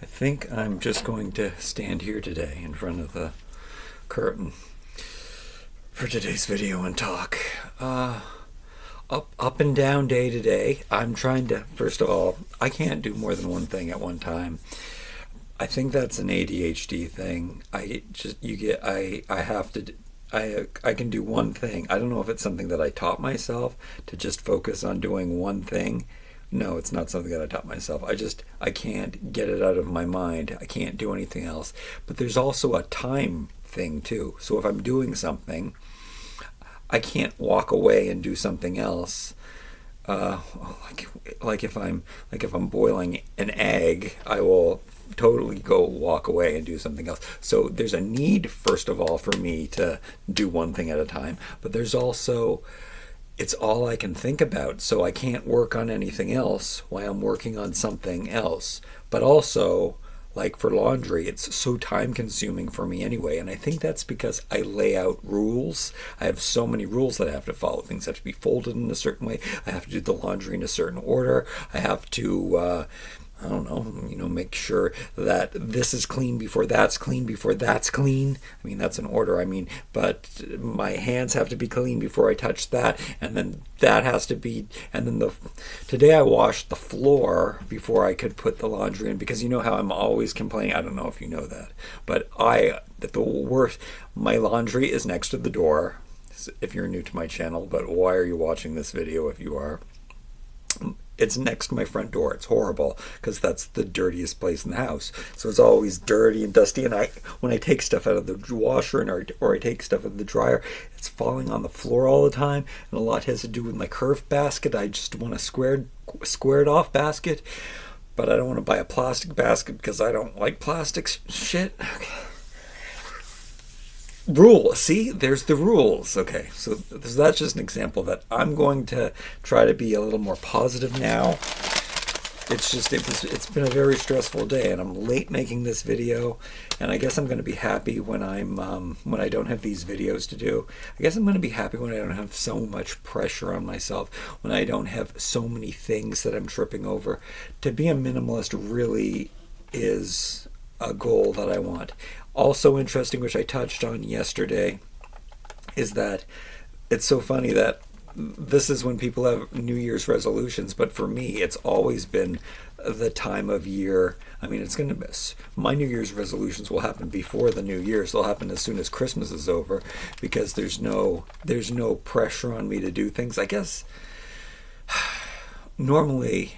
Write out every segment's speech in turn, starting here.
I think I'm just going to stand here today in front of the curtain for today's video and talk. Up and down day to day. I'm trying to, first of all, I can't do more than one thing at one time. I think that's an ADHD thing. I can do one thing. I don't know if it's something that I taught myself to just focus on doing one thing. No, it's not something that I taught myself. I can't get it out of my mind. I can't do anything else. But there's also a time thing too. So if I'm doing something, I can't walk away and do something else. Like if I'm boiling an egg, I will totally go walk away and do something else. So there's a need, first of all, for me to do one thing at a time. But there's also, it's all I can think about, so I can't work on anything else while I'm working on something else. But also, like for laundry, it's so time consuming for me anyway, and I think that's because I lay out rules. I have so many rules that I have to follow. Things have to be folded in a certain way. I have to do the laundry in a certain order. I have to I don't know, make sure that this is clean before that's clean before that's clean. I mean, that's an order, but my hands have to be clean before I touch that, and then that has to be, and then today I washed the floor before I could put the laundry in, because you know how I'm always complaining, I don't know if you know that, but the worst, my laundry is next to the door, if you're new to my channel, but why are you watching this video if you are? It's next to my front door. It's horrible because that's the dirtiest place in the house. So it's always dirty and dusty. And when I take stuff out of the washer or I take stuff out of the dryer, it's falling on the floor all the time. And a lot has to do with my curved basket. I just want a squared off basket, but I don't want to buy a plastic basket because I don't like plastic shit. Okay. Rule. See, there's the rules. Okay, so that's just an example that I'm going to try to be a little more positive now. It's been a very stressful day, and I'm late making this video, and I guess I'm going to be happy when when I don't have these videos to do. I guess I'm going to be happy when I don't have so much pressure on myself, when I don't have so many things that I'm tripping over. To be a minimalist really is a goal that I want. Also interesting, which I touched on yesterday, is that it's so funny that this is when people have New Year's resolutions, but for me, it's always been the time of year. My New Year's resolutions will happen before the New Year's. They'll happen as soon as Christmas is over, because there's no pressure on me to do things. I guess normally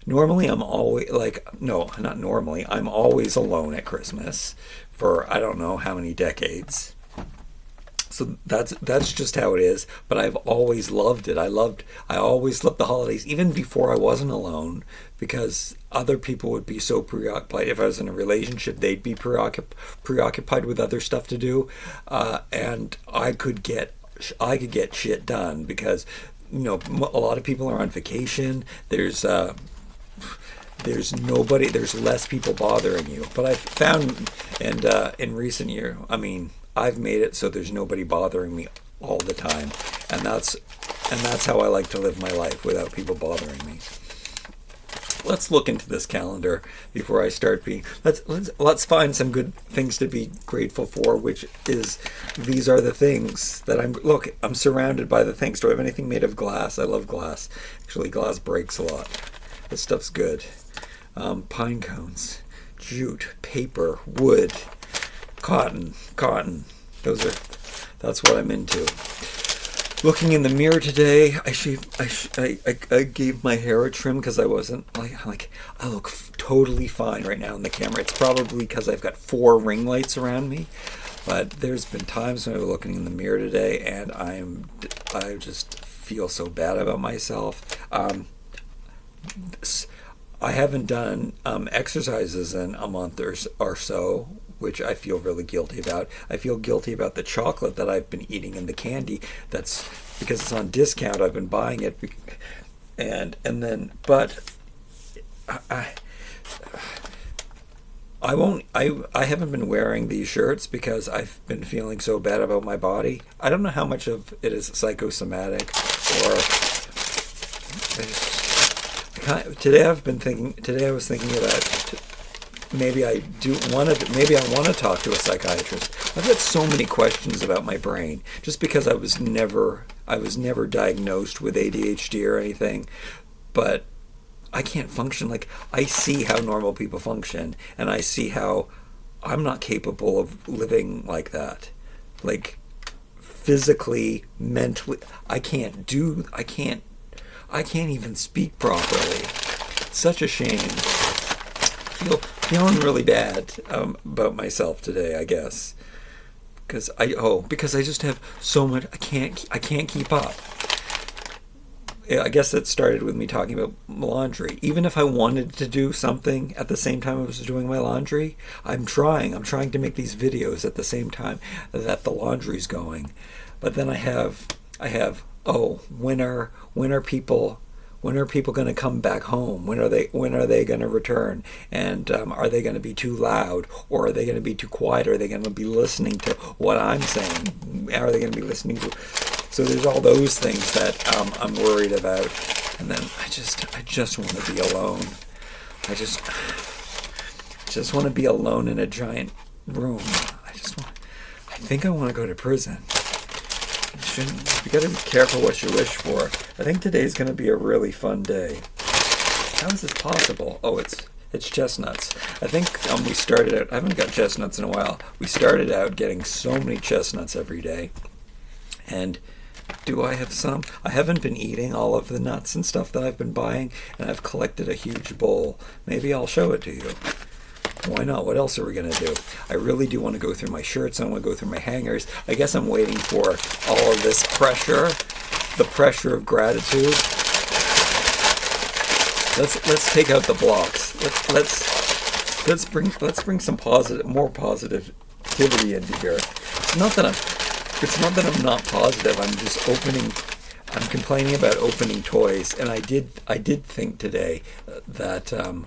I'm always not normally. I'm always alone at Christmas for I don't know how many decades. So that's just how it is. But I've always loved it. I always loved the holidays, even before I wasn't alone, because other people would be so preoccupied. If I was in a relationship, they'd be preoccupied with other stuff to do, and I could get shit done because a lot of people are on vacation. There's less people bothering you. But I've found, and in recent year, I've made it so there's nobody bothering me all the time, and that's how I like to live my life, without people bothering me. Let's look into this calendar before I start being. Let's find some good things to be grateful for, which is, these are the things that I'm surrounded by the things. Do I have anything made of glass? I love glass. Actually, glass breaks a lot. This stuff's good. Pine cones, jute, paper, wood, cotton. That's what I'm into. Looking in the mirror today, I gave my hair a trim because I wasn't I look totally fine right now in the camera. It's probably because I've got 4 ring lights around me, but there's been times when I was looking in the mirror today and I just feel so bad about myself. I haven't done exercises in a month or so, which I feel really guilty about. I feel guilty about the chocolate that I've been eating and the candy. That's because it's on discount. I've been buying it, but I haven't been wearing these shirts because I've been feeling so bad about my body. I don't know how much of it is psychosomatic or today I was thinking about maybe I do want to. Maybe I want to talk to a psychiatrist. I've got so many questions about my brain, just because I was never diagnosed with ADHD or anything, but I can't function like I see how normal people function, and I see how I'm not capable of living like that. Like physically, mentally, I can't even speak properly. It's such a shame. Feeling really bad about myself today, I guess. Because I just have so much. I can't keep up. I guess it started with me talking about laundry. Even if I wanted to do something at the same time I was doing my laundry, I'm trying. I'm trying to make these videos at the same time that the laundry's going. But then I have. When are people going to come back home? When are they going to return? And are they going to be too loud, or are they going to be too quiet? Are they going to be listening to what I'm saying? Are they going to be listening to? So there's all those things that I'm worried about. And then I just want to be alone. I just want to be alone in a giant room. I think I want to go to prison. You gotta be careful what you wish for. I think today's gonna be a really fun day. How is this possible? Oh, it's chestnuts. I think we started out. I haven't got chestnuts in a while. We started out getting so many chestnuts every day. And do I have some? I haven't been eating all of the nuts and stuff that I've been buying, and I've collected a huge bowl. Maybe I'll show it to you. Why not? What else are we going to do? I really do want to go through my shirts. I want to go through my hangers. I guess I'm waiting for all of this pressure, the pressure of gratitude. Let's take out the blocks. Let's bring some more positivity into here. It's not that I'm not positive. I'm complaining about opening toys, and I did think today that I'm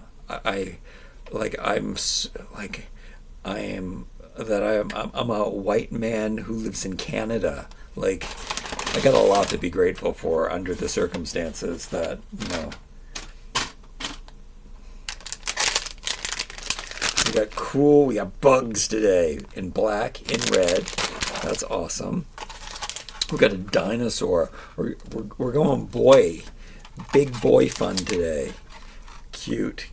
a white man who lives in Canada. Like, I got a lot to be grateful for under the circumstances that, we got bugs today in black, in red. That's awesome. We got a dinosaur. We're going big boy fun today. Cute.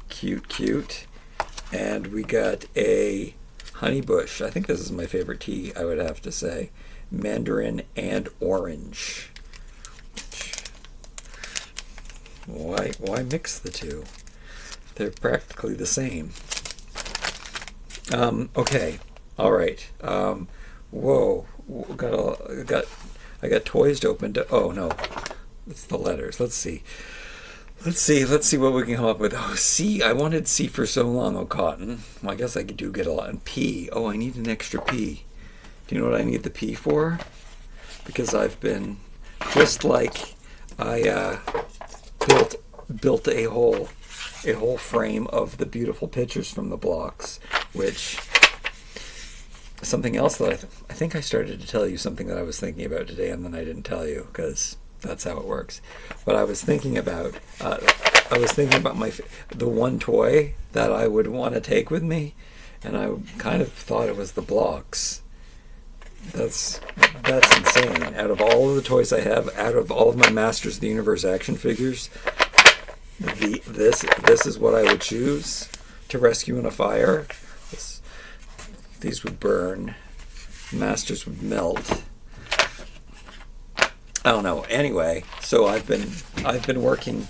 And we got a honeybush. I think this is my favorite tea, I would have to say. Mandarin and orange. Why mix the two? They're practically the same. Okay. All right. Whoa. I got toys to open. Oh no, it's the letters. Let's see what we can come up with. Oh, C. I wanted C for so long. Oh, cotton. Well, I guess I do get a lot. And P. Oh, I need an extra P. Do you know what I need the P for? Because I've been just like I built a whole frame of the beautiful pictures from the blocks, which something else that I think I started to tell you something that I was thinking about today, and then I didn't tell you because that's how it works. But I was thinking about the one toy that I would want to take with me, and I kind of thought it was the blocks. That's insane. Out of all of the toys I have, out of all of my Masters of the Universe action figures, this is what I would choose to rescue in a fire. These would burn. Masters would melt. I don't know. Anyway, so I've been working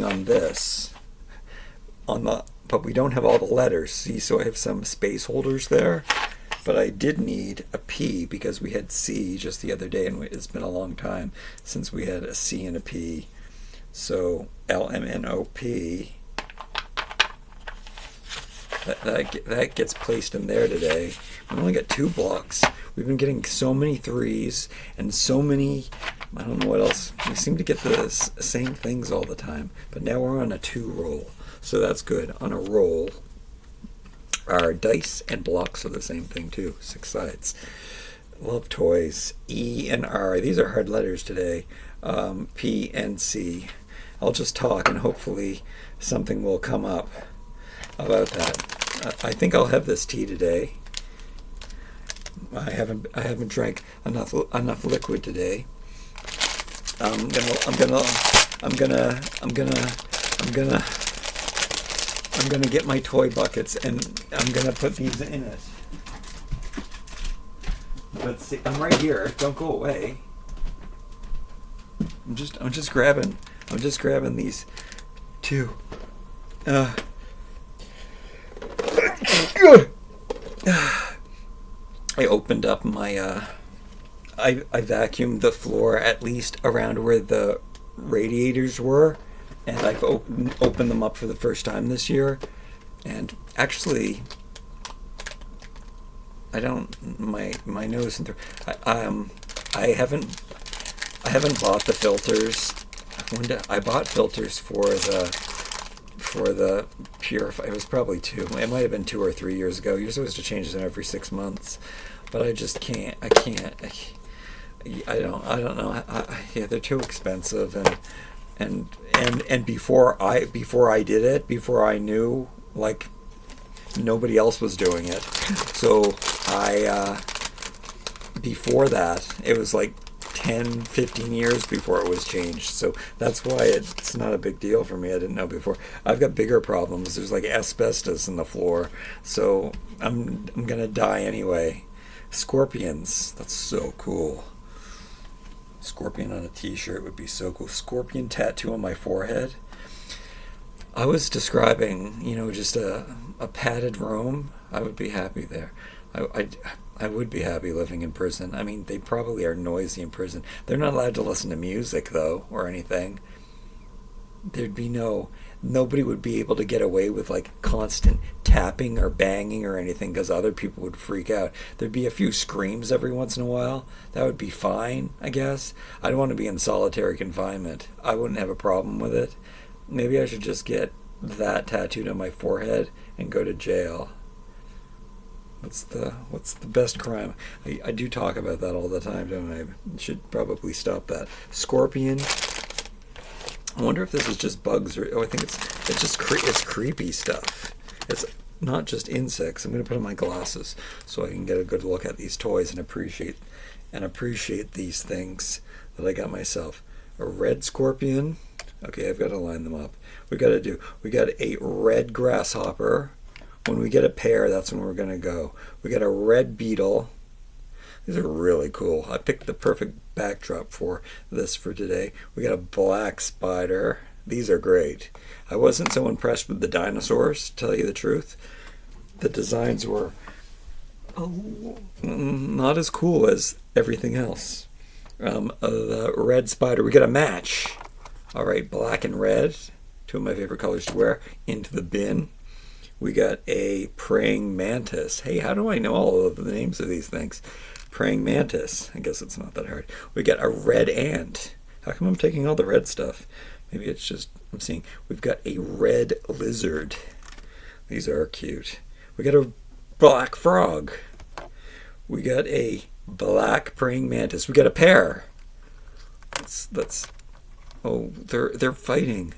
on this but we don't have all the letters. See, so I have some space holders there, but I did need a P because we had C just the other day, and it's been a long time since we had a C and a P. So LMNOP. That gets placed in there today. We only got 2 blocks. We've been getting so many 3s and so many, I don't know what else. We seem to get the same things all the time. But now we're on a 2 roll. So that's good. On a roll, our dice and blocks are the same thing too. 6 sides. Love toys. E and R. These are hard letters today. P and C. I'll just talk and hopefully something will come up. How about that? I think I'll have this tea today. I haven't drank enough liquid today. I'm gonna get my toy buckets and I'm gonna put these in it. But see, I'm right here. Don't go away. I'm just grabbing these two. I opened up my I vacuumed the floor at least around where the radiators were, and I've opened them up for the first time this year. And actually, I don't my nose and throat. I haven't bought the filters. I bought filters for the purify. It was probably it might have been 2 or 3 years ago. You're supposed to change them every 6 months, but I just can't. I don't know. Yeah, they're too expensive, and before I did it, before I knew, like, nobody else was doing it. So before that, it was like 10, 15 years before it was changed. So that's why it's not a big deal for me. I didn't know before. I've got bigger problems. There's like asbestos in the floor. So I'm gonna die anyway. Scorpions. That's so cool. Scorpion on a t-shirt would be so cool. Scorpion tattoo on my forehead. I was describing, just a padded room. I would be happy there. I would be happy living in prison. I mean, they probably are noisy in prison. They're not allowed to listen to music, though, or anything. Nobody would be able to get away with, like, constant tapping or banging or anything, because other people would freak out. There'd be a few screams every once in a while. That would be fine, I guess. I don't want to be in solitary confinement. I wouldn't have a problem with it. Maybe I should just get that tattooed on my forehead and go to jail. What's the best crime? I do talk about that all the time, don't I? Should probably stop that. Scorpion. I wonder if this is just bugs or I think it's just it's creepy stuff. It's not just insects. I'm gonna put on my glasses so I can get a good look at these toys and appreciate these things that I got myself. A red scorpion. Okay, I've got to line them up. We got a red grasshopper. When we get a pair, that's when we're going to go. We got a red beetle. These are really cool. I picked the perfect backdrop for this for today. We got a black spider. These are great. I wasn't so impressed with the dinosaurs, to tell you the truth. The designs were not as cool as everything else. The red spider. We got a match. All right, black and red, two of my favorite colors to wear, into the bin. We got a praying mantis. Hey, how do I know all of the names of these things? Praying mantis. I guess it's not that hard. We got a red ant. How come I'm taking all the red stuff? Maybe it's just, I'm seeing. We've got a red lizard. These are cute. We got a black frog. We got a black praying mantis. We got a pair. Oh, they're fighting.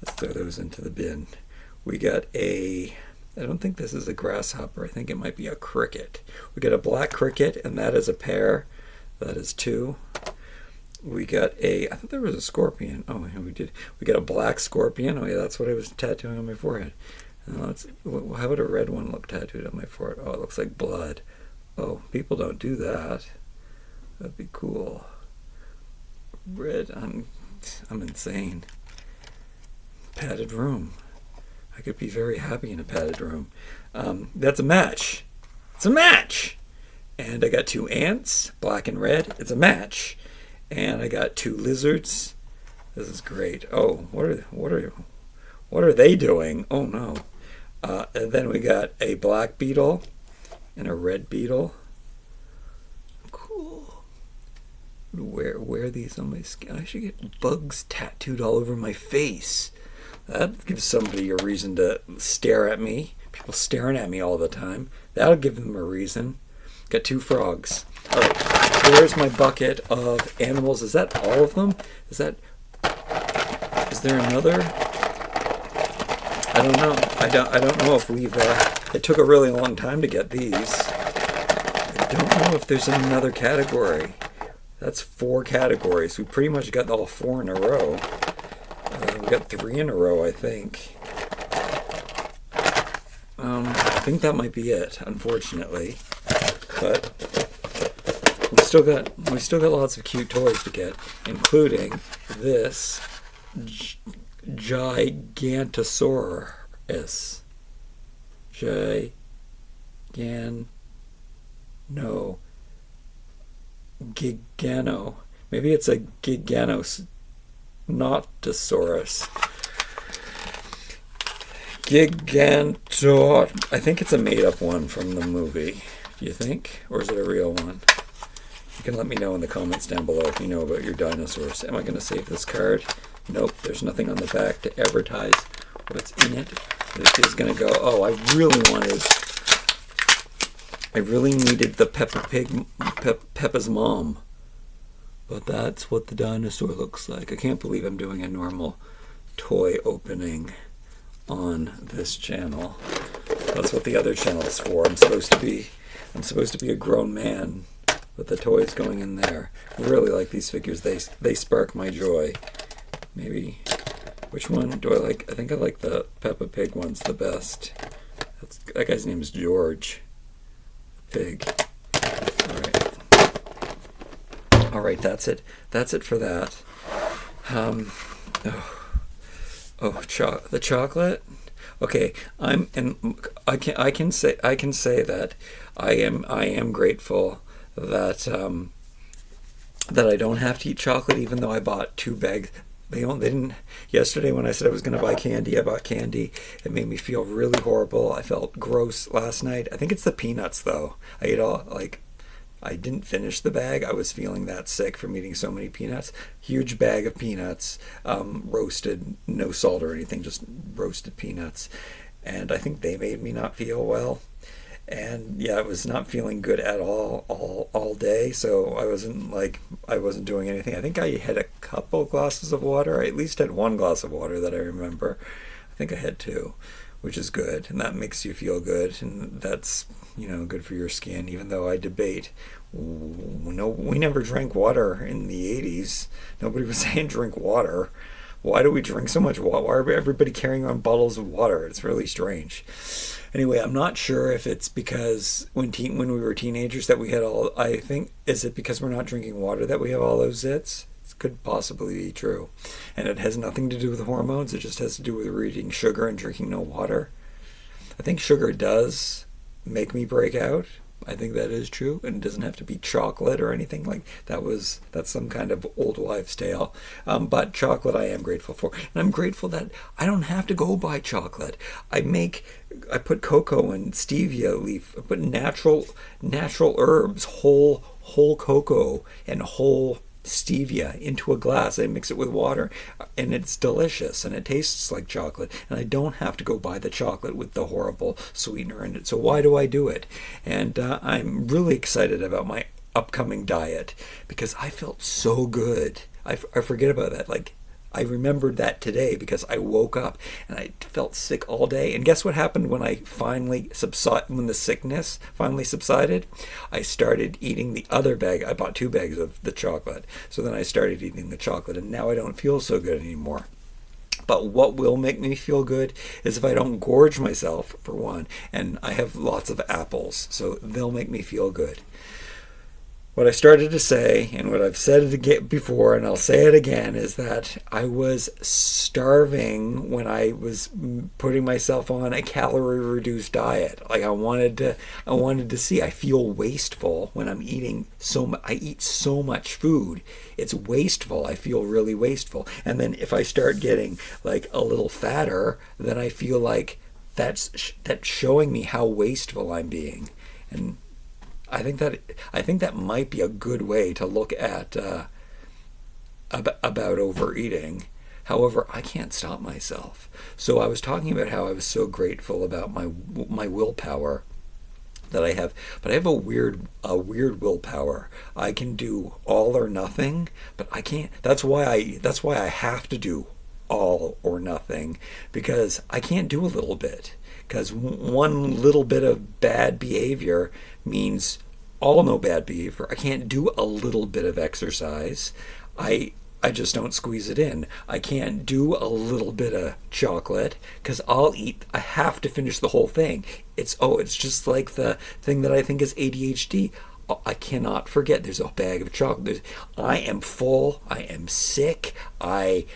Let's throw those into the bin. We got I don't think this is a grasshopper. I think it might be a cricket. We got a black cricket, and that is a pair. That is two. We got I thought there was a scorpion. Oh, yeah, we did. We got a black scorpion. Oh, yeah, that's what I was tattooing on my forehead. How would a red one look tattooed on my forehead? Oh, it looks like blood. Oh, people don't do that. That'd be cool. Red, I'm insane. Padded room. I could be very happy in a padded room. That's a match. It's a match. And I got two ants, black and red. It's a match. And I got two lizards. This is great. Oh, what are they doing? Oh no. And then we got a black beetle and a red beetle. Cool. Wear these on my skin. I should get bugs tattooed all over my face. That gives somebody a reason to stare at me. People staring at me all the time. That'll give them a reason. Got two frogs. All right, there's my bucket of animals. Is that all of them? Is there another? I don't know. I don't know if we've. It took a really long time to get these. I don't know if there's another category. That's 4 categories. We pretty much got all 4 in a row. We got 3 in a row, I think. I think that might be it, unfortunately. But we still got lots of cute toys to get, including this Gigantosaurus. Gigano. Maybe it's a Giganos Notosaurus. Gigantor. I think it's a made-up one from the movie. Do you think? Or is it a real one? You can let me know in the comments down below if you know about your dinosaurs. Am I going to save this card? Nope, there's nothing on the back to advertise what's in it. This is going to go... Oh, I really needed the Peppa Pig, Peppa's mom. But that's what the dinosaur looks like. I can't believe I'm doing a normal toy opening on this channel. That's what the other channel is for. I'm supposed to be a grown man with the toys going in there. I really like these figures. They spark my joy. Maybe, which one do I like? I think I like the Peppa Pig ones the best. That guy's name is George. Pig. All right, that's it. That's it for that. The chocolate. Okay, I can say that I am grateful that that I don't have to eat chocolate, even though I bought 2 bags. They didn't. Yesterday, when I said I was going to buy candy, I bought candy. It made me feel really horrible. I felt gross last night. I think it's the peanuts, though. I ate I didn't finish the bag. I was feeling that sick from eating so many peanuts. Huge bag of peanuts, roasted, no salt or anything, just roasted peanuts. And I think they made me not feel well. And yeah, I was not feeling good at all day. So I wasn't doing anything. I think I had a couple glasses of water. I at least had 1 glass of water that I remember. I think I had 2, which is good. And that makes you feel good. And that's, good for your skin, even though I debate. No, we never drank water in the 80s. Nobody was saying drink water. Why do we drink so much water? Why are everybody carrying on bottles of water? It's really strange. Anyway, I'm not sure if it's because when we were teenagers that we had all... I think, is it because we're not drinking water that we have all those zits? It could possibly be true. And it has nothing to do with hormones. It just has to do with eating sugar and drinking no water. I think sugar does make me break out. I think that is true, and it doesn't have to be chocolate or anything like that. That's some kind of old wives' tale. But chocolate I am grateful for. And I'm grateful that I don't have to go buy chocolate. I put cocoa and stevia leaf. I put natural herbs, whole cocoa and whole stevia into a glass. I mix it with water, and it's delicious, and it tastes like chocolate, and I don't have to go buy the chocolate with the horrible sweetener in it. So why do I do it? And I'm really excited about my upcoming diet because I felt so good. I forget about that. I remembered that today because I woke up and I felt sick all day. And guess what happened when when the sickness finally subsided? I started eating the other bag. I bought 2 bags of the chocolate. So then I started eating the chocolate, and now I don't feel so good anymore. But what will make me feel good is if I don't gorge myself, for one, and I have lots of apples. So they'll make me feel good. What I started to say, and what I've said it before, and I'll say it again, is that I was starving when I was putting myself on a calorie-reduced diet. I wanted to see. I feel wasteful when I'm eating I eat so much food. It's wasteful. I feel really wasteful. And then if I start getting a little fatter, then I feel like that's showing me how wasteful I'm being. And I think that might be a good way to look at about overeating. However, I can't stop myself. So I was talking about how I was so grateful about my willpower that I have, but I have a weird willpower. I can do all or nothing, but I can't. That's why I have to do all or nothing, because I can't do a little bit. Because one little bit of bad behavior means all no bad behavior. I can't do a little bit of exercise. I just don't squeeze it in. I can't do a little bit of chocolate because I have to finish the whole thing. It's just like the thing that I think is ADHD. I cannot forget there's a bag of chocolate. I am full. I am sick. I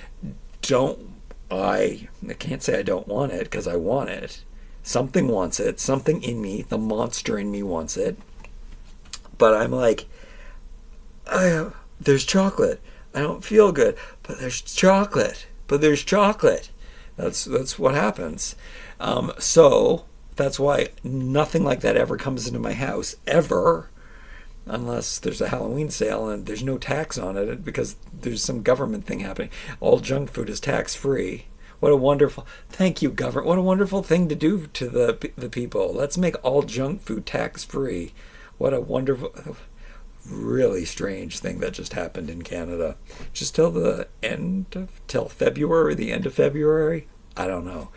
can't say I don't want it because I want it. Something wants it. Something in me, the monster in me wants it. But I'm like, there's chocolate. I don't feel good, but there's chocolate. That's what happens. So that's why nothing like that ever comes into my house, ever, unless there's a Halloween sale and there's no tax on it because there's some government thing happening. All junk food is tax-free. Thank you, government. What a wonderful thing to do to the people. Let's make all junk food tax-free. What a wonderful, really strange thing that just happened in Canada. Just till the end of February, I don't know.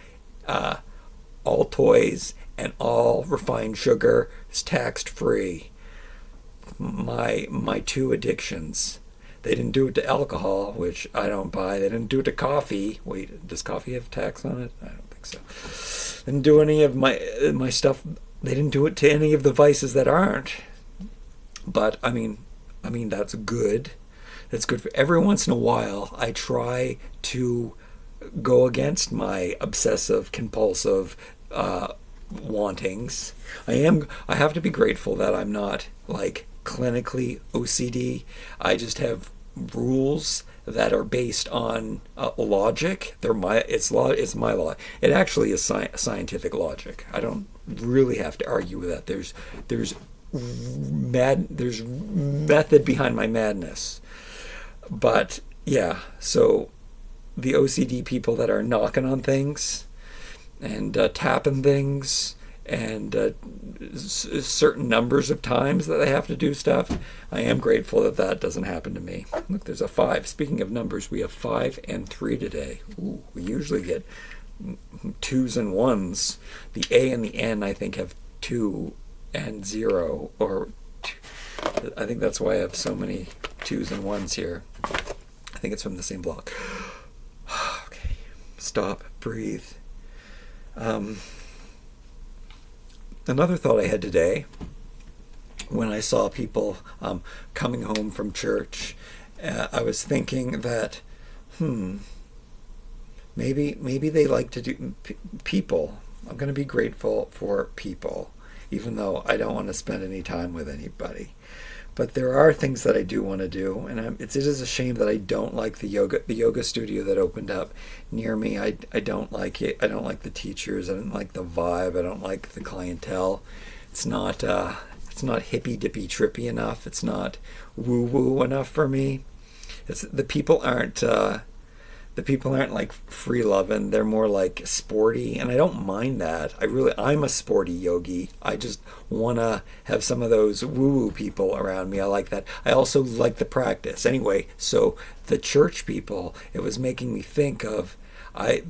All toys and all refined sugar is taxed free. My two addictions. They didn't do it to alcohol, which I don't buy. They didn't do it to coffee. Wait, does coffee have tax on it? I don't think so. They didn't do any of my stuff. They didn't do it to any of the vices that aren't. But I mean that's good. That's good for every once in a while. I try to go against my obsessive compulsive wantings. I have to be grateful that I'm not like clinically OCD. I just have rules that are based on logic. It's my law. It actually is scientific logic. I don't really have to argue with that. There's method behind my madness. But yeah, so the OCD people that are knocking on things and tapping things and certain numbers of times that they have to do stuff, I am grateful that doesn't happen to me. Look, there's a 5. Speaking of numbers, we have 5 and 3 today. Ooh, we usually get 2s and 1s. The A and the N, I think, have 2 and 0, or I think that's why I have so many 2s and 1s here. I think it's from the same block. Okay, stop, breathe. Another thought I had today when I saw people coming home from church, I was thinking that, maybe they like to do people. I'm going to be grateful for people, even though I don't want to spend any time with anybody. But there are things that I do want to do, and it is a shame that I don't like the yoga studio that opened up near me. I don't like it. I don't like the teachers. I don't like the vibe. I don't like the clientele. It's not hippy dippy trippy enough. It's not woo woo enough for me. The people aren't like free loving. They're more like sporty, and I don't mind that. I'm a sporty yogi. I just want to have some of those woo-woo people around me. I like that. I also like the practice. Anyway, so the church people, it was making me think of,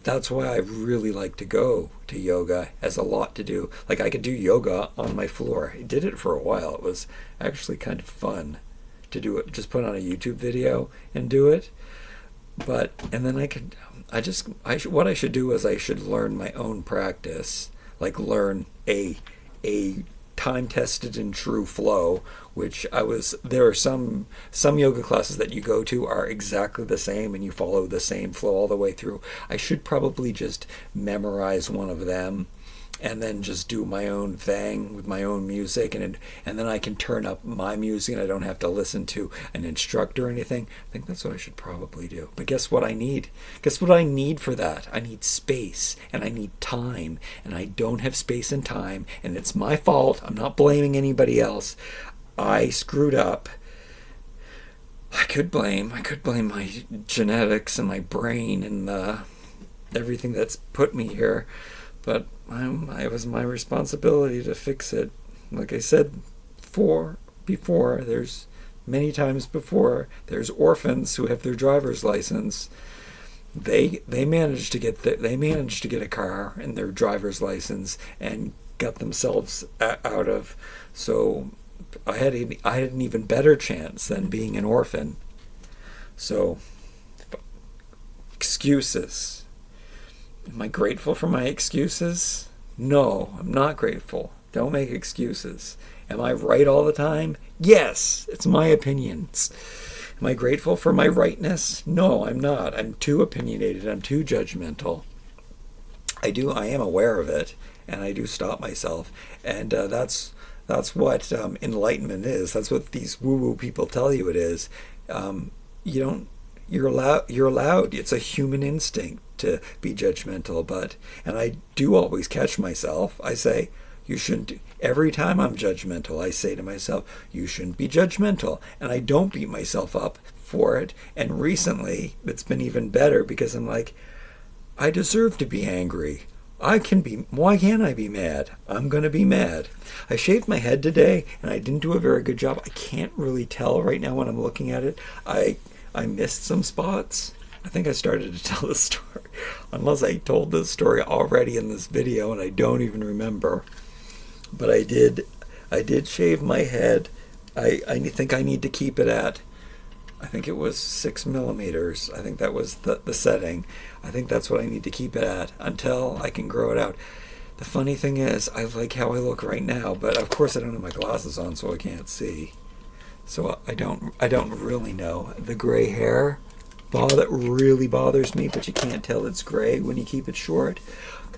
that's why I really like to go to yoga. Has a lot to do. Like I could do yoga on my floor. I did it for a while. It was actually kind of fun to do it. Just put on a YouTube video and do it. And then what I should do is I should learn my own practice, like learn a time-tested and true flow, there are some yoga classes that you go to are exactly the same and you follow the same flow all the way through. I should probably just memorize one of them and then just do my own thing with my own music, and then I can turn up my music and I don't have to listen to an instructor or anything. I think that's what I should probably do. But guess what I need? Guess what I need for that? I need space and I need time, and I don't have space and time, and it's my fault. I'm not blaming anybody else. I screwed up. I could blame my genetics and my brain and everything that's put me here. But it was my responsibility to fix it. Like I said before, there's many times before, there's orphans who have their driver's license. they managed to get a car and their driver's license and got themselves out of. So I had an even better chance than being an orphan. So excuses. Am I grateful for my excuses? No, I'm not grateful. Don't make excuses. Am I right all the time? Yes, it's my opinions. Am I grateful for my rightness? No, I'm not. I'm too opinionated. I'm too judgmental. I am aware of it, and I do stop myself. And that's what enlightenment is. That's what these woo-woo people tell you it is. You're allowed. It's a human instinct to be judgmental, and I do always catch myself. I say, you shouldn't. Every time I'm judgmental, I say to myself, you shouldn't be judgmental. And I don't beat myself up for it. And recently, it's been even better because I'm like, I deserve to be angry. Why can't I be mad? I'm going to be mad. I shaved my head today, and I didn't do a very good job. I can't really tell right now when I'm looking at it. I missed some spots. I think I started to tell this story, unless I told this story already in this video, and I don't even remember. But I did shave my head. I think I need to keep it at, I think it was 6 millimeters. I think that was the setting. I think that's what I need to keep it at until I can grow it out. The funny thing is, I like how I look right now, but of course I don't have my glasses on, so I can't see. So I don't really know. The gray hair really bothers me, but you can't tell it's gray when you keep it short.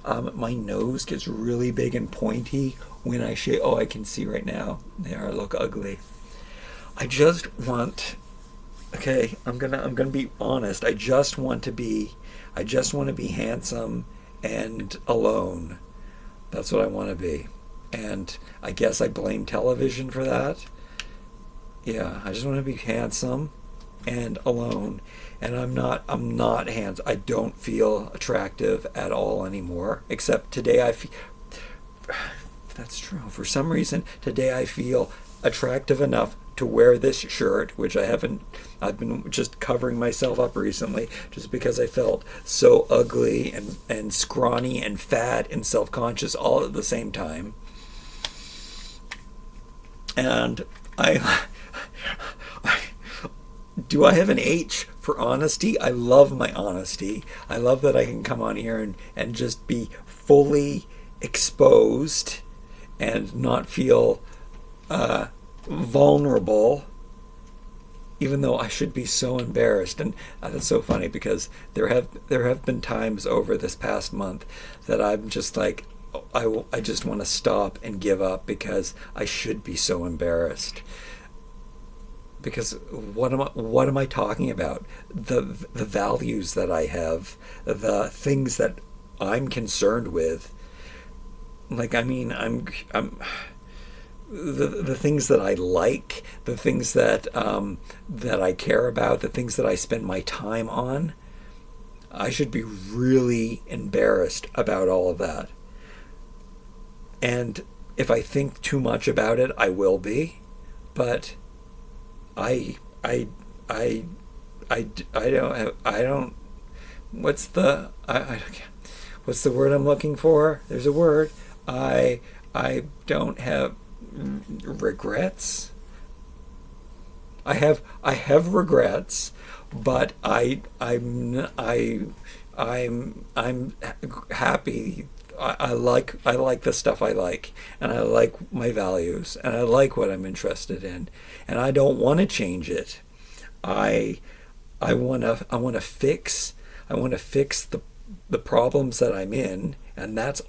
My nose gets really big and pointy when I shave. Oh, I can see right now. I look ugly. I just want. Okay, I'm gonna be honest. I just want to be handsome and alone. That's what I want to be. And I guess I blame television for that. Yeah, I just want to be handsome and alone. And I'm not handsome. I don't feel attractive at all anymore. Except today I feel. That's true. For some reason, today I feel attractive enough to wear this shirt, which I haven't. I've been just covering myself up recently just because I felt so ugly and scrawny and fat and self-conscious all at the same time. And do I have an H for honesty? I love my honesty. I love that I can come on here and just be fully exposed and not feel vulnerable, even though I should be so embarrassed. And that's so funny because there have been times over this past month that I'm just like, I just want to stop and give up because I should be so embarrassed. Because what am I talking about? The values that I have, the things that I'm concerned with. Like, I mean, I'm the things that I like, the things that I care about, the things that I spend my time on. I should be really embarrassed about all of that. And if I think too much about it, I will be. But I don't. What's the word I'm looking for? There's a word. I don't have regrets. I have regrets, but I'm happy. I like the stuff I like, and I like my values, and I like what I'm interested in, and I don't want to change it. I want to fix the problems that I'm in, and that's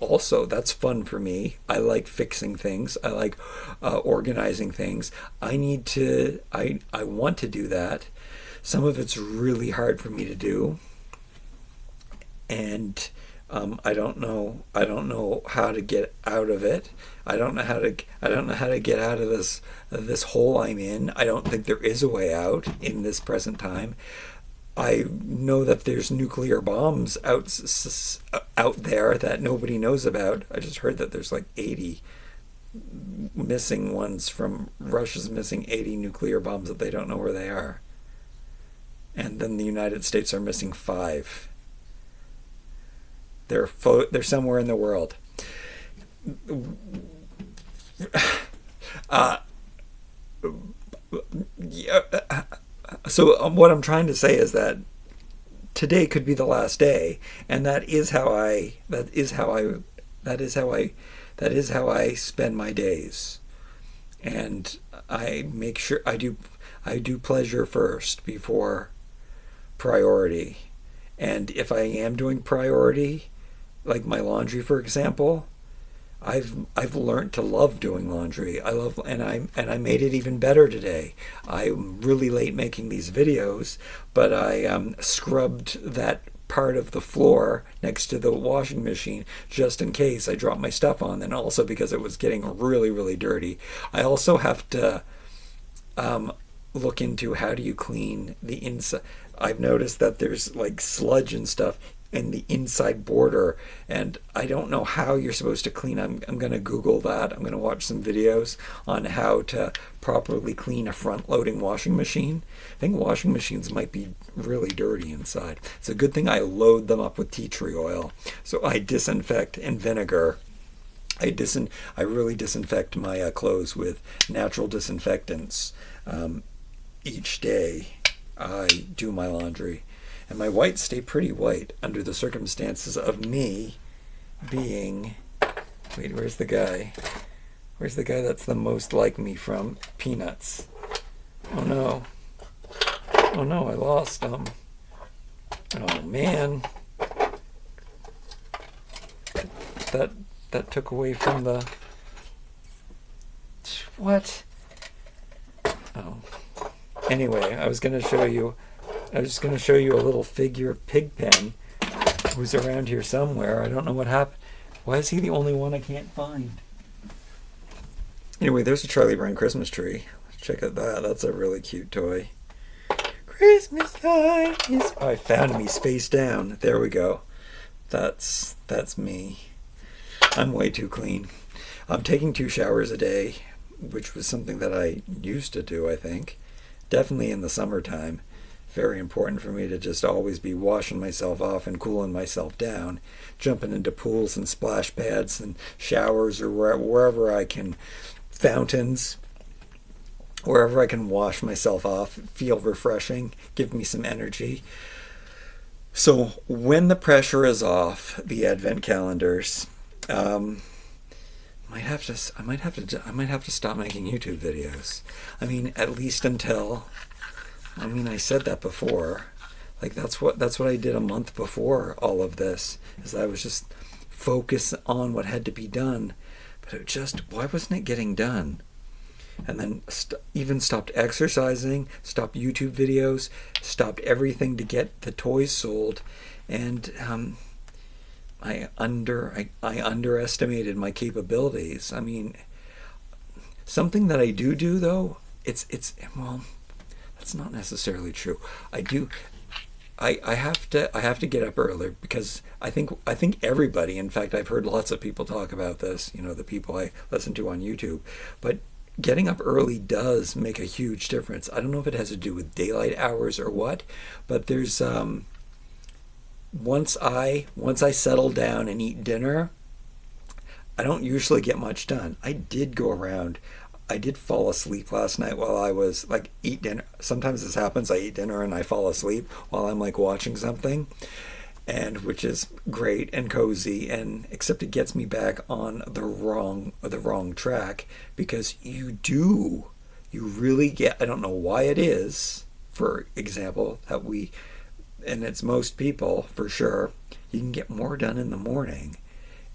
fun for me. I like fixing things. I like organizing things. I want to do that. Some of it's really hard for me to do, and I don't know how to get out of it. I don't know how to get out of this hole I'm in. I don't think there is a way out in this present time. I know that there's nuclear bombs out there that nobody knows about. I just heard that there's like 80 missing ones from Russia's missing 80 nuclear bombs that they don't know where they are. And then the United States are missing 5. They're somewhere in the world. Yeah, so what I'm trying to say is that today could be the last day, and that is how I spend my days. And I make sure I do pleasure first before priority. And if I am doing priority, like my laundry, for example, I've learned to love doing laundry. And I made it even better today. I'm really late making these videos, but I scrubbed that part of the floor next to the washing machine just in case I dropped my stuff on, and also because it was getting really, really dirty. I also have to look into how do you clean the inside. I've noticed that there's like sludge and stuff in the inside border, and I don't know how you're supposed to clean. I'm going to Google that. I'm going to watch some videos on how to properly clean a front-loading washing machine. I think washing machines might be really dirty inside. It's a good thing I load them up with tea tree oil. So I disinfect and vinegar. I really disinfect my clothes with natural disinfectants. Each day I do my laundry. And my whites stay pretty white under the circumstances of me being... Wait, where's the guy? Where's the guy that's the most like me from Peanuts? Oh no. Oh no, I lost him. Oh man. That took away from the... What? Oh. Anyway, I was just going to show you a little figure of Pigpen who's around here somewhere. I don't know what happened. Why is he the only one I can't find? Anyway, there's a Charlie Brown Christmas tree. Check out that. That's a really cute toy. Christmas time is... Oh, I found him. He's face down. There we go. That's me. I'm way too clean. I'm taking 2 showers a day, which was something that I used to do, I think. Definitely in the summertime. Very important for me to just always be washing myself off and cooling myself down, jumping into pools and splash pads and showers or wherever I can, fountains, wherever I can wash myself off, feel refreshing, give me some energy. So when the pressure is off, the advent calendars, I might have to stop making YouTube videos. I mean, at least until... I said that before. Like that's what I did a month before all of this. Is I was just focused on what had to be done, but why wasn't it getting done? And then even stopped exercising, stopped YouTube videos, stopped everything to get the toys sold, and I underestimated my capabilities. I mean, something that I do though, it's that's not necessarily true. I have to get up earlier because I think everybody, in fact, I've heard lots of people talk about this, the people I listen to on YouTube, but getting up early does make a huge difference. I don't know if it has to do with daylight hours or what, but there's once I settle down and eat dinner, I don't usually get much done. I did fall asleep last night while I was eat dinner. Sometimes this happens. I eat dinner and I fall asleep while I'm watching something, and which is great and cozy, and except it gets me back on the wrong track, because you really get, I don't know why it is, for example, that and it's most people for sure, you can get more done in the morning.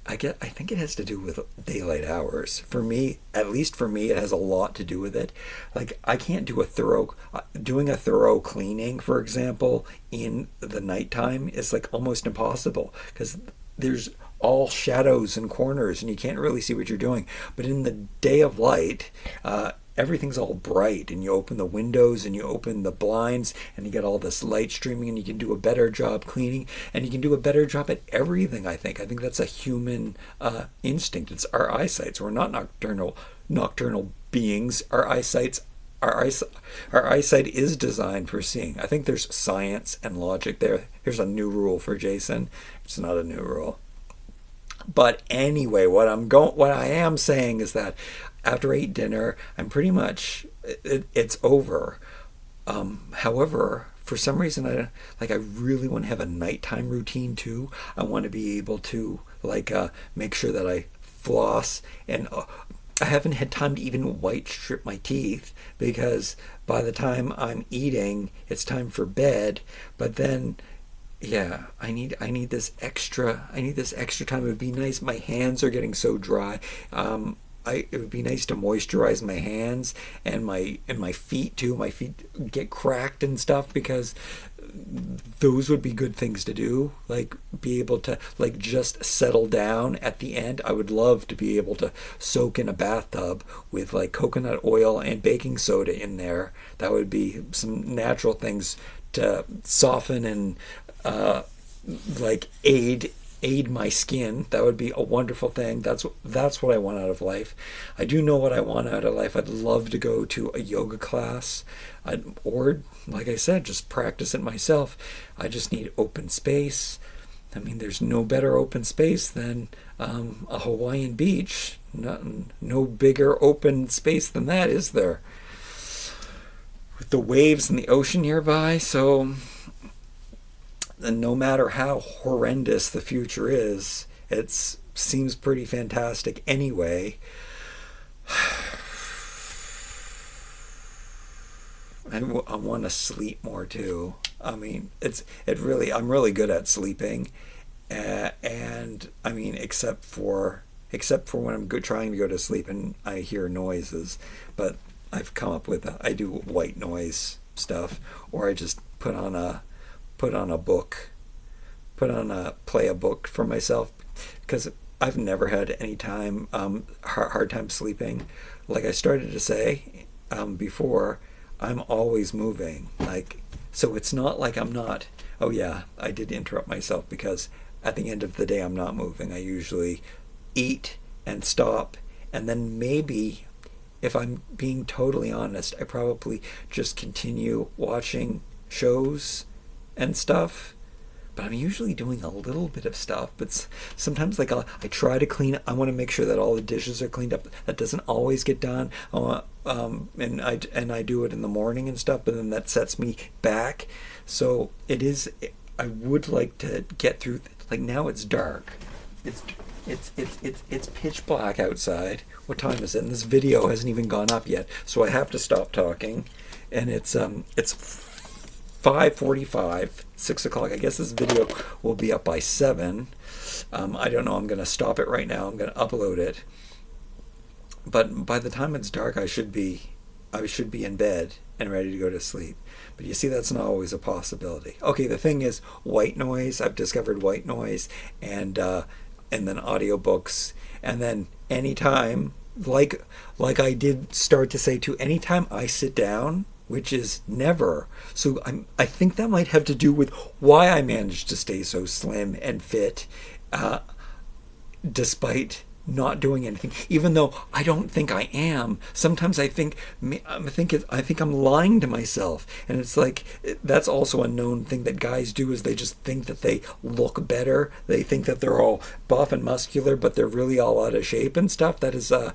I think it has to do with daylight hours. For me, at least for me, it has a lot to do with it. I can't do doing a thorough cleaning, for example, in the nighttime is almost impossible, because there's all shadows and corners and you can't really see what you're doing. But in the day of light, everything's all bright, and you open the windows and you open the blinds and you get all this light streaming, and you can do a better job cleaning, and you can do a better job at everything. I think that's a human instinct. It's our eyesight. So we're not nocturnal beings. Our eyesight is designed for seeing. I think there's science and logic there. Here's a new rule for Jason. It's not a new rule. But anyway, what I am saying is that after I eat dinner, I'm pretty much it's over. However, for some reason, I really want to have a nighttime routine too. I want to be able to make sure that I floss, and I haven't had time to even white strip my teeth because by the time I'm eating, it's time for bed. But then, yeah, I need this extra time. It would be nice. My hands are getting so dry. It would be nice to moisturize my hands and my feet too. My feet get cracked and stuff because those would be good things to do. Like be able to just settle down at the end. I would love to be able to soak in a bathtub with like coconut oil and baking soda in there. That would be some natural things to soften and aid my skin. That would be a wonderful thing. That's what I want out of life. I do know what I want out of life. I'd love to go to a yoga class, or like I said, just practice it myself. I just need open space. I mean, there's no better open space than a Hawaiian beach. No bigger open space than that, is there? With the waves and the ocean nearby, so. And no matter how horrendous the future is, it seems pretty fantastic anyway. I want to sleep more too. I mean, I'm really good at sleeping, and I mean, except for when I'm trying to go to sleep and I hear noises. But I've come up with I do white noise stuff, or I just play a book for myself, because I've never had any time hard time sleeping. Like I started to say before, I'm always moving. So it's not like I'm not. Oh yeah, I did interrupt myself because at the end of the day I'm not moving. I usually eat and stop, and then maybe, if I'm being totally honest, I probably just continue watching shows and stuff. But I'm usually doing a little bit of stuff. But sometimes, I try to clean. I want to make sure that all the dishes are cleaned up. That doesn't always get done. And I do it in the morning and stuff. But then that sets me back. So it is. I would like to get through. Now it's dark. It's pitch black outside. What time is it? And this video hasn't even gone up yet. So I have to stop talking. And it's 5:45, 6 o'clock. I guess this video will be up by 7. I don't know. I'm going to stop it right now. I'm going to upload it. But by the time it's dark, I should be in bed and ready to go to sleep. But you see, that's not always a possibility. Okay, the thing is, white noise. I've discovered white noise, and then audiobooks, and then anytime, like I did start to say too, anytime I sit down, which is never. So I think that might have to do with why I managed to stay so slim and fit, despite not doing anything. Even though I don't think I am. Sometimes I think I'm lying to myself, and it's that's also a known thing that guys do, is they just think that they look better. They think that they're all buff and muscular, but they're really all out of shape and stuff. That is a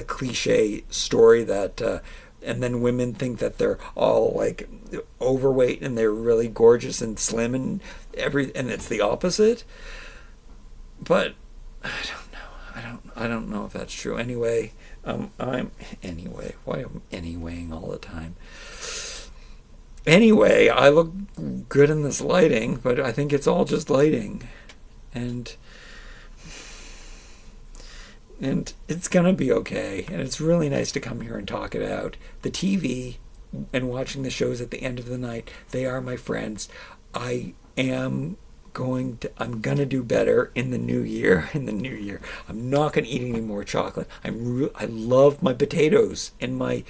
cliche story that. And then women think that they're all overweight and they're really gorgeous and slim and and it's the opposite. But I don't know if that's true. Anyway, why am I anywaying all the time? Anyway, I look good in this lighting, but I think it's all just lighting, and it's gonna be okay. And it's really nice to come here and talk it out. The TV and watching the shows at the end of the night, they are my friends. I'm gonna do better in the new year. I'm not gonna eat any more chocolate. I love my potatoes and my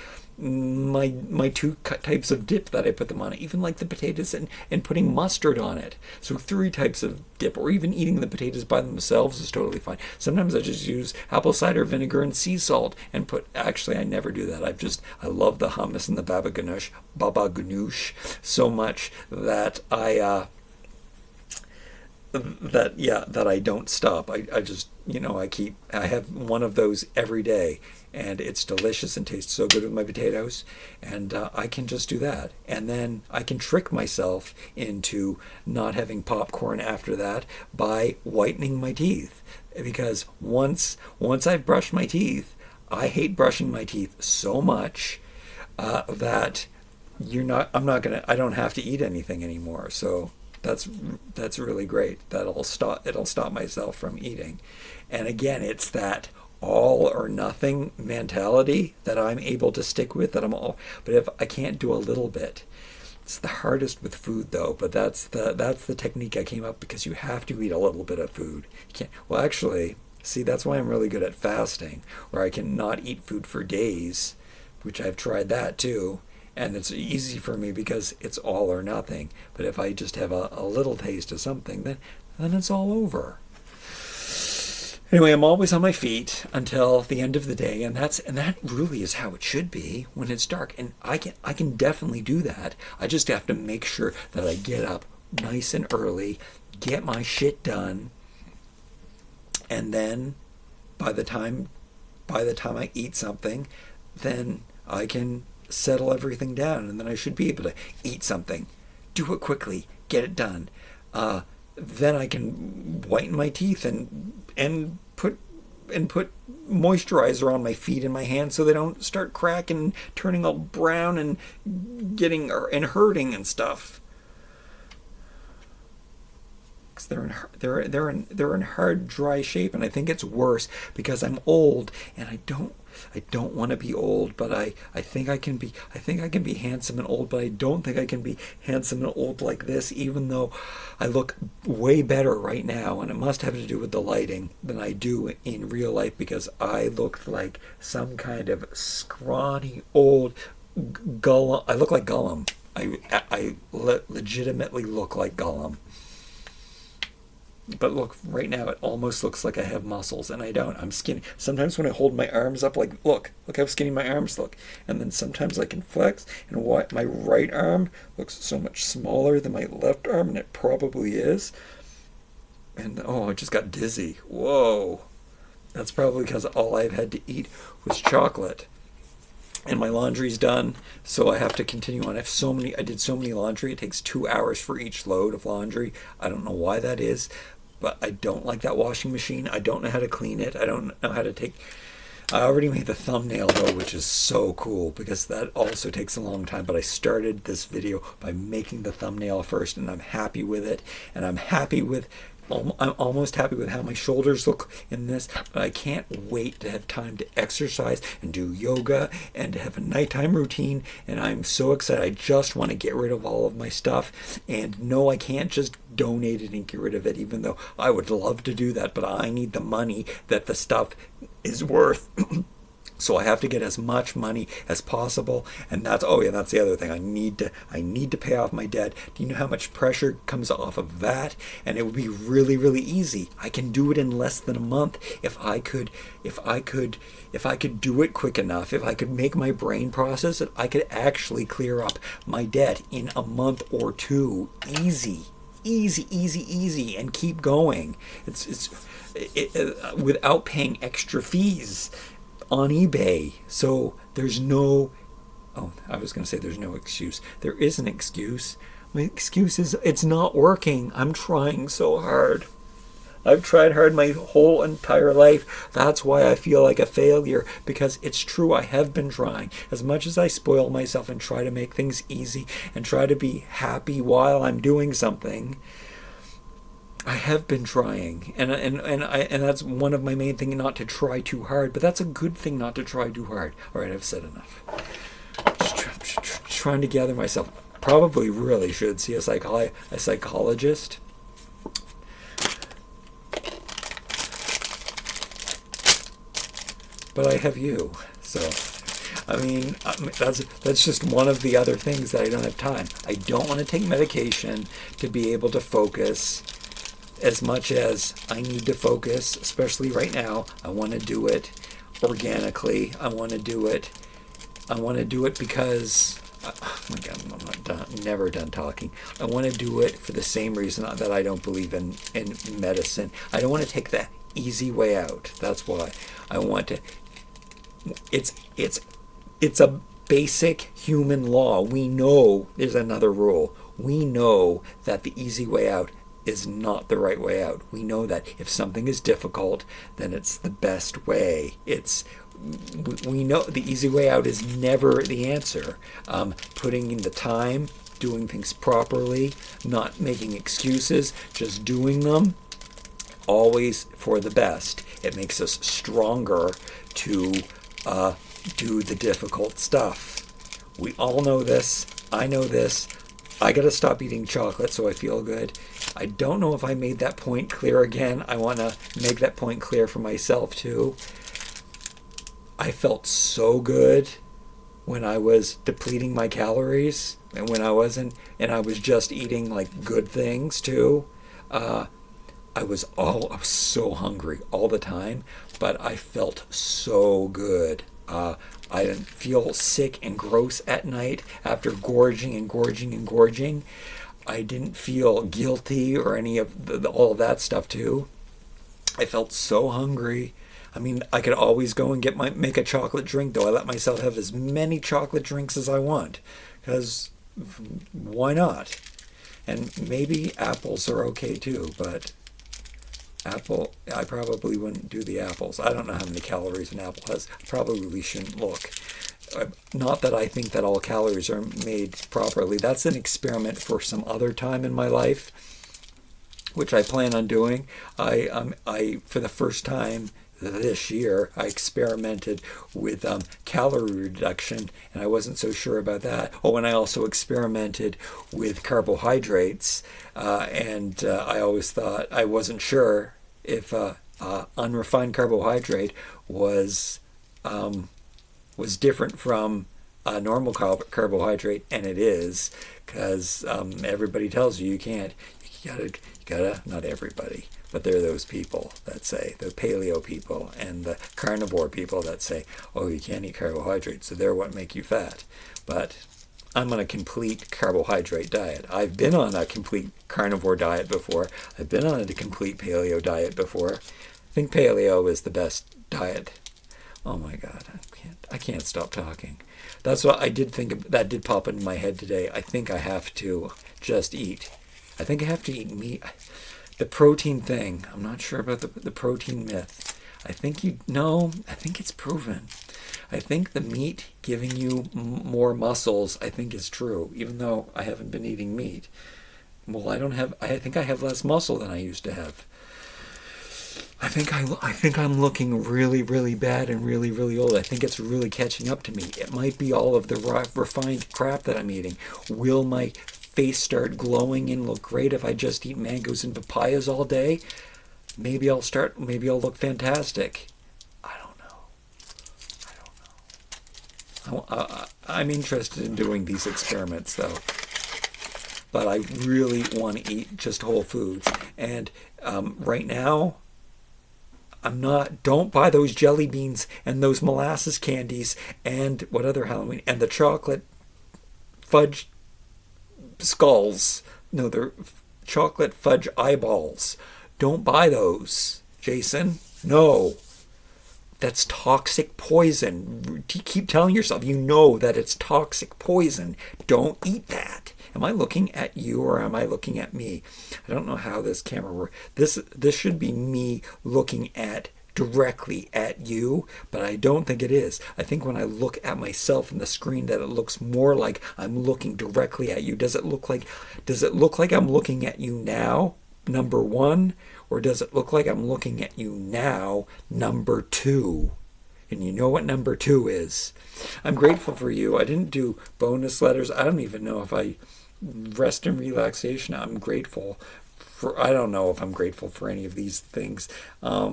two types of dip that I put them on. I even like the potatoes and putting mustard on it. So 3 types of dip, or even eating the potatoes by themselves is totally fine. Sometimes I just use apple cider vinegar and sea salt and actually I never do that. I love the hummus and the baba ganoush so much that that I don't stop. I just, I have one of those every day, and it's delicious and tastes so good with my potatoes, and I can just do that. And then I can trick myself into not having popcorn after that by whitening my teeth, because once I've brushed my teeth, I hate brushing my teeth so much that I don't have to eat anything anymore. So that's really great. It'll stop myself from eating. And again, it's that all or nothing mentality that I'm able to stick with, but if I can't do a little bit. It's the hardest with food though, but that's the technique I came up, because you have to eat a little bit of food. You can't, well, actually, see, that's why I'm really good at fasting, where I can not eat food for days, which I've tried that too. And it's easy for me because it's all or nothing. But if I just have a little taste of something, then it's all over. Anyway, I'm always on my feet until the end of the day, and that really is how it should be when it's dark. And I can definitely do that. I just have to make sure that I get up nice and early, get my shit done, and then by the time I eat something, then I can settle everything down, and then I should be able to eat something, do it quickly, get it done. Then I can whiten my teeth and put moisturizer on my feet and my hands so they don't start cracking, turning all brown and getting and hurting and stuff. They're in hard, dry shape, and I think it's worse because I'm old, and I don't want to be old, but I think I can be handsome and old, but I don't think I can be handsome and old like this, even though I look way better right now, and it must have to do with the lighting than I do in real life, because I look like some kind of scrawny old Gollum. I look like Gollum. I legitimately look like Gollum. But look, right now it almost looks like I have muscles, and I don't. I'm skinny. Sometimes when I hold my arms up, like, look how skinny my arms look. And then sometimes I can flex, and my right arm looks so much smaller than my left arm, and it probably is. And I just got dizzy. Whoa. That's probably because all I've had to eat was chocolate. And my laundry's done, so I have to continue on. I did so many laundry. It takes 2 hours for each load of laundry. I don't know why that is, but I don't like that washing machine. I don't know how to clean it. I don't know how to I already made the thumbnail though, which is so cool, because that also takes a long time. But I started this video by making the thumbnail first, and I'm happy with it. And I'm almost happy with how my shoulders look in this, but I can't wait to have time to exercise and do yoga and to have a nighttime routine, and I'm so excited. I just want to get rid of all of my stuff, and no, I can't just donate it and get rid of it, even though I would love to do that, but I need the money that the stuff is worth. So I have to get as much money as possible, and that's the other thing. I need to pay off my debt. Do you know how much pressure comes off of that? And it would be really, really easy. I can do it in less than a month if I could do it quick enough. If I could make my brain process it, I could actually clear up my debt in a month or two. Easy, and keep going. It's without paying extra fees on eBay. So there's no excuse. There is an excuse. My excuse is it's not working. I'm trying so hard. I've tried hard my whole entire life. That's why I feel like a failure, because it's true. I have been trying. As much as I spoil myself and try to make things easy and try to be happy while I'm doing something, I have been trying, and that's one of my main things, not to try too hard. But that's a good thing, not to try too hard. All right, I've said enough. Just trying to gather myself. Probably really should see a psychologist. But I have you, so I mean that's just one of the other things that I don't have time. I don't want to take medication to be able to focus as much as I need to focus, especially right now. I want to do it organically. I want to do it because Like I'm not done, never done talking. I want to do it for the same reason that I don't believe in medicine. I don't want to take the easy way out. That's why I want to. It's a basic human law. We know there's another rule. We know that the easy way out is not the right way out. We know that if something is difficult, then it's the best way. We know the easy way out is never the answer. Putting in the time, doing things properly, not making excuses, just doing them, always for the best. It makes us stronger to do the difficult stuff. We all know this. I know this. I gotta stop eating chocolate so I feel good. I don't know if I made that point clear again. I want to make that point clear for myself too. I felt so good when I was depleting my calories and when I wasn't, and I was just eating like good things too. I was so hungry all the time, but I felt so good. I didn't feel sick and gross at night after gorging and gorging and gorging. I didn't feel guilty or any of all of that stuff too. I felt so hungry. I mean, I could always go and make a chocolate drink, though. I let myself have as many chocolate drinks as I want, because why not? And maybe apples are okay too, but I probably wouldn't do the apples. I don't know how many calories an apple has. Probably shouldn't look. Not that I think that all calories are made properly. That's an experiment for some other time in my life, which I plan on doing. I for the first time this year, I experimented with calorie reduction, and I wasn't so sure about that. Oh, and I also experimented with carbohydrates, and I always thought I wasn't sure if unrefined carbohydrate was different from a normal carbohydrate, and it is, because everybody tells you can't. You gotta, not everybody, but there are those people that say, the paleo people and the carnivore people that say, oh, you can't eat carbohydrates, so they're what make you fat. But I'm on a complete carbohydrate diet. I've been on a complete carnivore diet before. I've been on a complete paleo diet before. I think paleo is the best diet. Oh my God, I can't stop talking. That's what I did think that did pop into my head today. I think I have to just eat. I think I have to eat meat. The protein thing, I'm not sure about the protein myth. I think it's proven. I think the meat giving you more muscles, I think is true, even though I haven't been eating meat. Well, I think I have less muscle than I used to have. I think I'm looking really, really bad and really, really old. I think it's really catching up to me. It might be all of the refined crap that I'm eating. Will my face start glowing and look great if I just eat mangoes and papayas all day? Maybe I'll look fantastic. I don't know. I'm interested in doing these experiments though. But I really want to eat just whole foods. And right now, don't buy those jelly beans and those molasses candies and what other Halloween, and the chocolate fudge skulls. No, they're chocolate fudge eyeballs. Don't buy those, Jason. No. That's toxic poison. Keep telling yourself you know that it's toxic poison. Don't eat that. Am I looking at you or am I looking at me? I don't know how this camera works. This should be me looking directly at you, but I don't think it is. I think when I look at myself in the screen that it looks more like I'm looking directly at you. Does it look like I'm looking at you now, number one, or does it look like I'm looking at you now, number two? And you know what number two is. I'm grateful for you. I didn't do bonus letters. I don't even know if I rest and relaxation. I'm grateful for. I don't know if I'm grateful for any of these things. I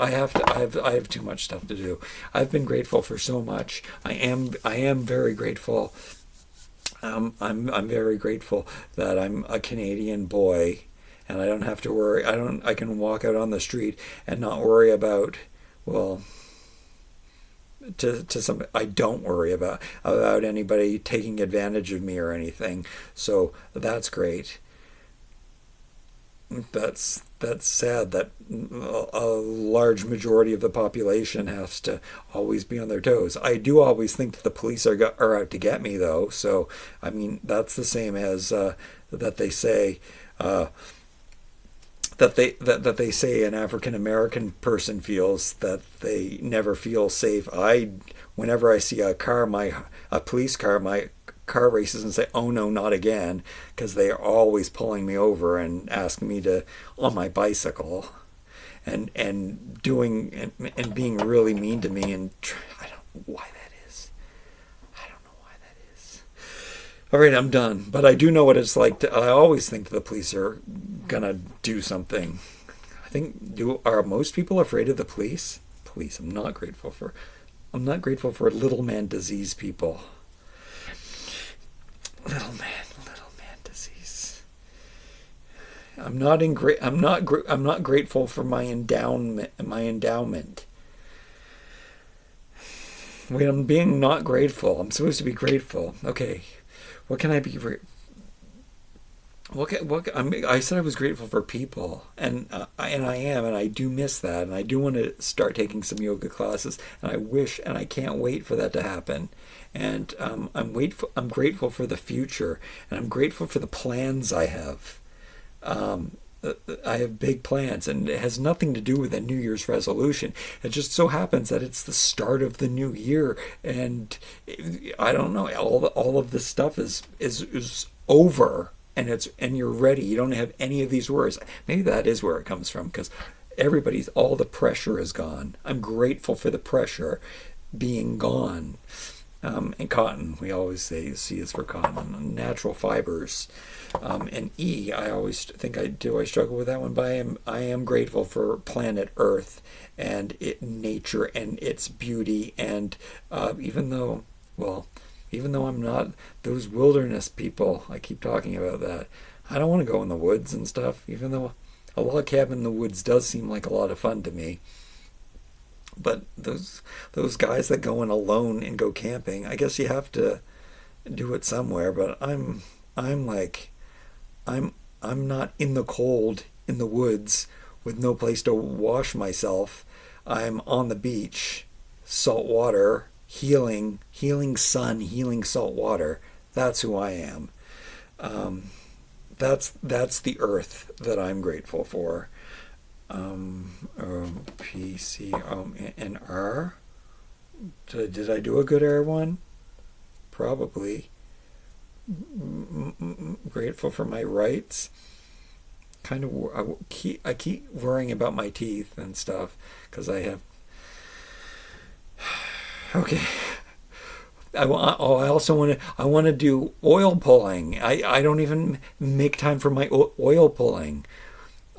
have too much stuff to do. I've been grateful for so much. I am very grateful. I'm very grateful that I'm a Canadian boy, and I don't have to worry. I can walk out on the street and not worry about, well, to some. I don't worry about anybody taking advantage of me or anything. So that's great. That's sad that a large majority of the population has to always be on their toes. I do always think that the police are out to get me, though. So I mean, that's the same as that they say. That they say an African American person feels that they never feel safe. Whenever I see a police car, my car races and say, "Oh no, not again," because they are always pulling me over and asking me to on my bicycle, and being really mean to me. And I don't know why that is. I don't know why that is. All right, I'm done. But I do know what it's like. I always think that the police are gonna do something. I think are most people afraid of the police? Police. I'm not grateful for. I'm not grateful for little man disease people. Little man disease. I'm not grateful for my endowment. Wait, I'm being not grateful. I'm supposed to be grateful. Okay. What can I be I said I was grateful for people, and I am, and I do miss that, and I do want to start taking some yoga classes, and I wish, and I can't wait for that to happen, and I'm grateful for the future, and I'm grateful for the plans I have. I have big plans, and it has nothing to do with a New Year's resolution. It just so happens that it's the start of the new year, and I don't know. All of this stuff is over. And you're ready. You don't have any of these worries. Maybe that is where it comes from, because all the pressure is gone. I'm grateful for the pressure being gone. And cotton, we always say C is for cotton, natural fibers. And E, I always think I struggle with that one, but I am grateful for planet Earth and nature and its beauty. And even though I'm not those wilderness people, I keep talking about that. I don't want to go in the woods and stuff, even though a log cabin in the woods does seem like a lot of fun to me. But those guys that go in alone and go camping, I guess you have to do it somewhere. But I'm not in the cold in the woods with no place to wash myself. I'm on the beach, salt water, healing sun, healing salt water. That's who I am. That's the earth that I'm grateful for. P, C, and R. Did I do a good R one? Probably. Grateful for my rights. I keep worrying about my teeth and stuff because I have. Okay. I also want to do oil pulling. I don't even make time for my oil pulling.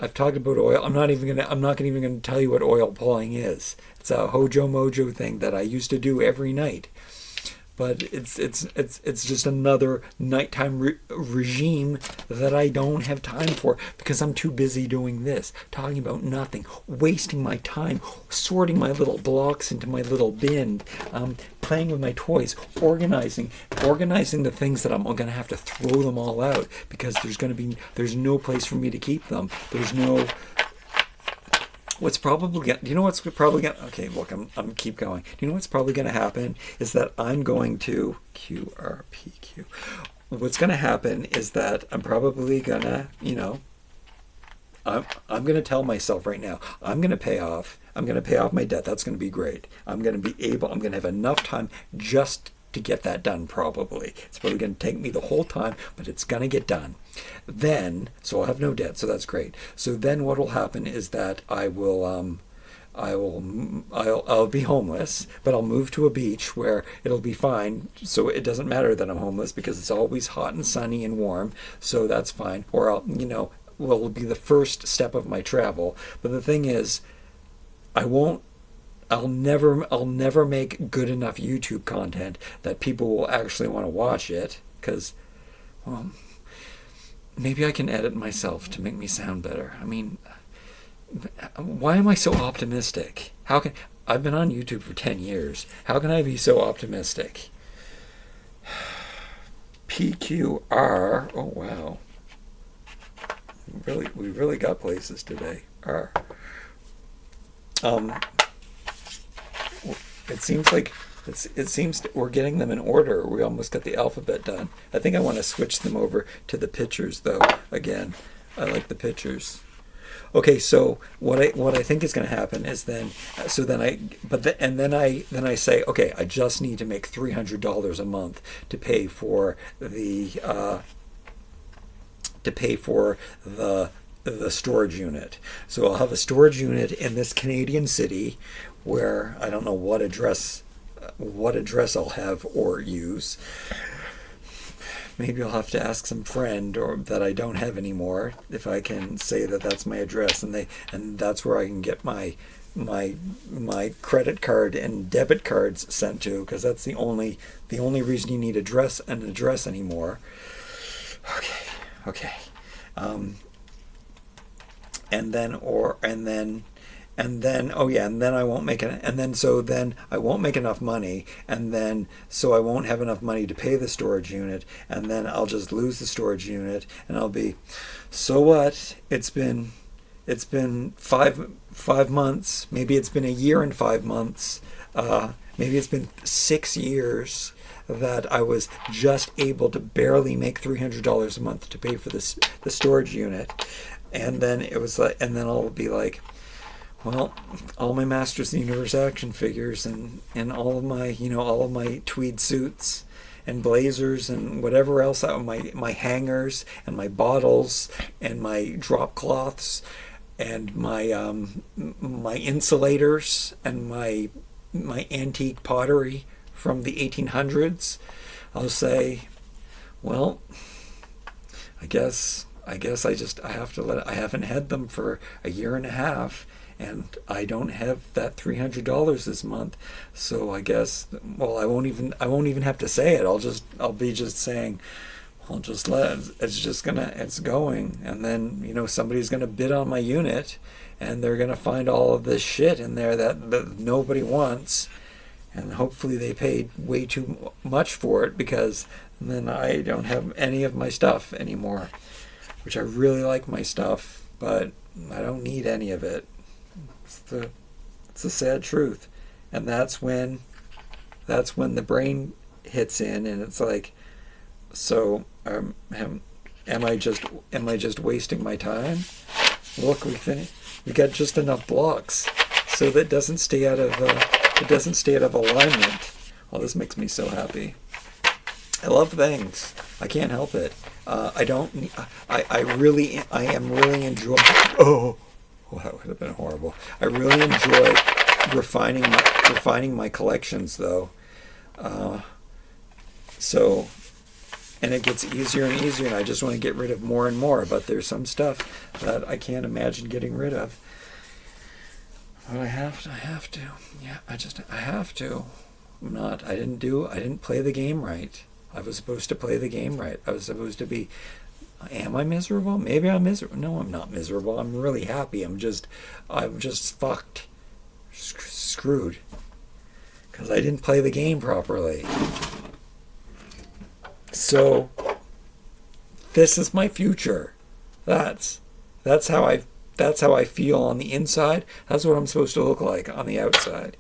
I've talked about oil. I'm not even gonna tell you what oil pulling is. It's a Hojo Mojo thing that I used to do every night. But it's just another nighttime regime that I don't have time for because I'm too busy doing this, talking about nothing, wasting my time, sorting my little blocks into my little bin, playing with my toys, organizing the things that I'm going to have to throw them all out because there's no place for me to keep them. There's no. Okay, look, I'm keep going. Do you know what's probably going to happen is that I'm going to QRPQ. What's going to happen is that I'm probably going to, I'm going to tell myself right now, I'm going to pay off my debt. That's going to be great. I'm going to have enough time just to get that done probably. It's probably going to take me the whole time, but it's going to get done. Then, so I'll have no debt, so that's great. So then what will happen is that I'll be homeless, but I'll move to a beach where it'll be fine. So it doesn't matter that I'm homeless because it's always hot and sunny and warm. So that's fine. Or it'll be the first step of my travel. But the thing is, I'll never make good enough YouTube content that people will actually want to watch it because, well, maybe I can edit myself to make me sound better. I mean, why am I so optimistic? I've been on YouTube for 10 years. How can I be so optimistic? PQR. Oh wow. We really got places today. R. It seems like we're getting them in order. We almost got the alphabet done. I think I want to switch them over to the pictures though. Again, I like the pictures. Okay, so what I think is going to happen is then I say, okay, I just need to make $300 a month to pay for the storage unit. So I'll have a storage unit in this Canadian city where I don't know what address I'll have or use. Maybe I'll have to ask some friend or that I don't have anymore if I can say that that's my address, and that's where I can get my credit card and debit cards sent to, because that's the only reason you need an address anymore. Okay. I won't make enough money, so I won't have enough money to pay the storage unit, and then I'll just lose the storage unit, and I'll be, so what? It's been 5 months, maybe it's been a year and 5 months, maybe it's been 6 years that I was just able to barely make $300 a month to pay for the storage unit, and then I'll be like, well, all my Masters of the Universe action figures and all of my tweed suits and blazers and whatever else, my hangers and my bottles and my drop cloths and my insulators and my antique pottery from the 1800s. I'll say, well, I guess I haven't had them for a year and a half, and I don't have that $300 this month, so I guess, well, I won't even have to say it. I'll be just saying, I'll just it's going, and then somebody's gonna bid on my unit, and they're gonna find all of this shit in there that nobody wants, and hopefully they paid way too much for it, because then I don't have any of my stuff anymore, which I really like my stuff, but I don't need any of it. It's the sad truth, and that's when the brain hits in, and it's like, so am I just wasting my time? Look, we got just enough blocks, so that doesn't stay out of alignment. Oh, this makes me so happy. I love things. I can't help it. I am really enjoying. Oh, that would have been horrible. I really enjoy refining my collections, though. And it gets easier and easier, and I just want to get rid of more and more. But there's some stuff that I can't imagine getting rid of. But I have to. Yeah, I have to. I didn't play the game right. I was supposed to play the game right. I was supposed to be. Am I miserable? Maybe I'm miserable. No, I'm not miserable. I'm really happy. I'm just fucked. Screwed. Because I didn't play the game properly. So, this is my future. That's how I feel on the inside. That's what I'm supposed to look like on the outside.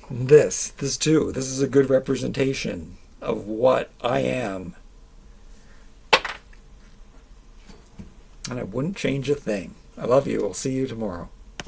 This too. This is a good representation of what I am. And I wouldn't change a thing. I love you. I'll see you tomorrow.